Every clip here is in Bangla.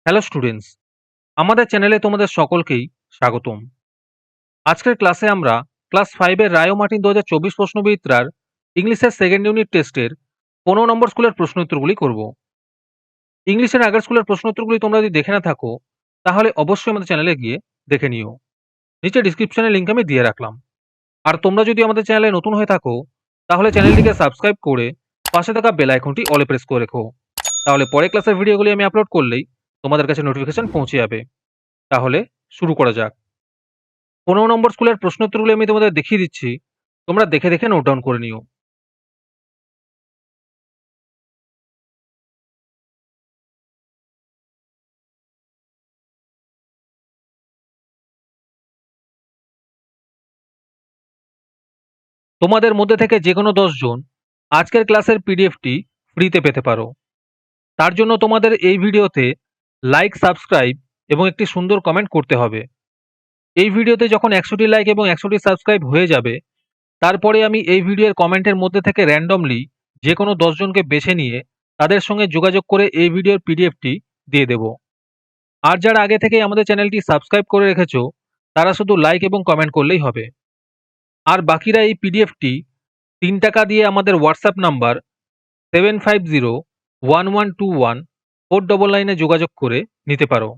হ্যালো স্টুডেন্টস, আমাদের চ্যানেলে তোমাদের সকলকেই স্বাগতম। আজকের ক্লাসে আমরা ক্লাস 5 এর রায় ও মার্টিন 2024 প্রশ্নবিচিত্রার ইংলিশের সেকেন্ড ইউনিট টেস্টের 15 নম্বর স্কুলের প্রশ্ন উত্তরগুলি করব। ইংলিশের আগের স্কুলের প্রশ্ন উত্তরগুলি তোমরা যদি দেখে না থাকো তাহলে অবশ্যই আমাদের চ্যানেলে গিয়ে দেখে নিও। নিচে ডিসক্রিপশনে লিংক আমি দিয়ে রাখলাম। আর তোমরা যদি আমাদের চ্যানেলে নতুন হয়ে থাকো তাহলে চ্যানেলটিকে সাবস্ক্রাইব করে পাশে থাকা বেল আইকনটি অলে প্রেস করে রেখো। তাহলে পরে ক্লাসের ভিডিওগুলি আমি আপলোড করলেই তোমাদের কাছে নোটিফিকেশন পৌঁছে যাবে। তাহলে শুরু করা যাক। 15 নম্বর স্কুলের প্রশ্ন উত্তরগুলো আমি তোমাদের দেখিয়ে দিচ্ছি। তোমরা দেখে দেখে নোট ডাউন করে নিও। তোমাদের মধ্যে থেকে যে কোনো 10 জন আজকের ক্লাসের পিডিএফটি ফ্রিতে পেতে পারো। তার জন্য তোমাদের এই ভিডিওতে লাইক, সাবস্ক্রাইব এবং একটি সুন্দর কমেন্ট করতে হবে। এই ভিডিওতে যখন 100টি লাইক এবং 100টি সাবস্ক্রাইব হয়ে যাবে, তারপরে আমি এই ভিডিওর কমেন্টের মধ্যে থেকে র্যান্ডমলি যে কোনো 10 জনকে বেছে নিয়ে তাদের সঙ্গে যোগাযোগ করে এই ভিডিওর পিডিএফটি দিয়ে দেব। আর যারা আগে থেকেই আমাদের চ্যানেলটি সাবস্ক্রাইব করে রেখেছো তারা শুধু লাইক এবং কমেন্ট করলেই হবে। আর বাকিরা এই পিডিএফটি 3 টাকা দিয়ে আমাদের হোয়াটসঅ্যাপ নাম্বার 7501121499 এ যোগাযোগ করে নিতে পারো।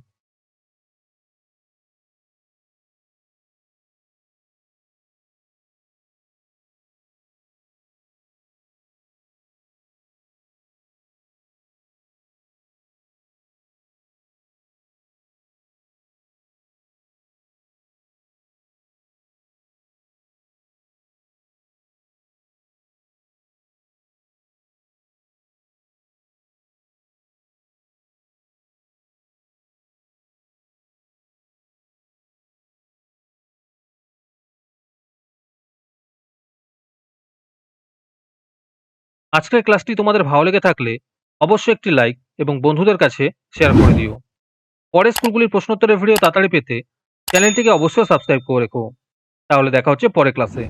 আজকের ক্লাসটি তোমাদের ভালো লেগে থাকলে অবশ্যই একটি লাইক এবং বন্ধুদের কাছে শেয়ার করে দিও। পরের স্কুলগুলির প্রশ্নোত্তরের ভিডিও তাড়াতাড়ি পেতে চ্যানেলটিকে অবশ্যই সাবস্ক্রাইব করে রেখো। তাহলে দেখা হচ্ছে পরের ক্লাসে।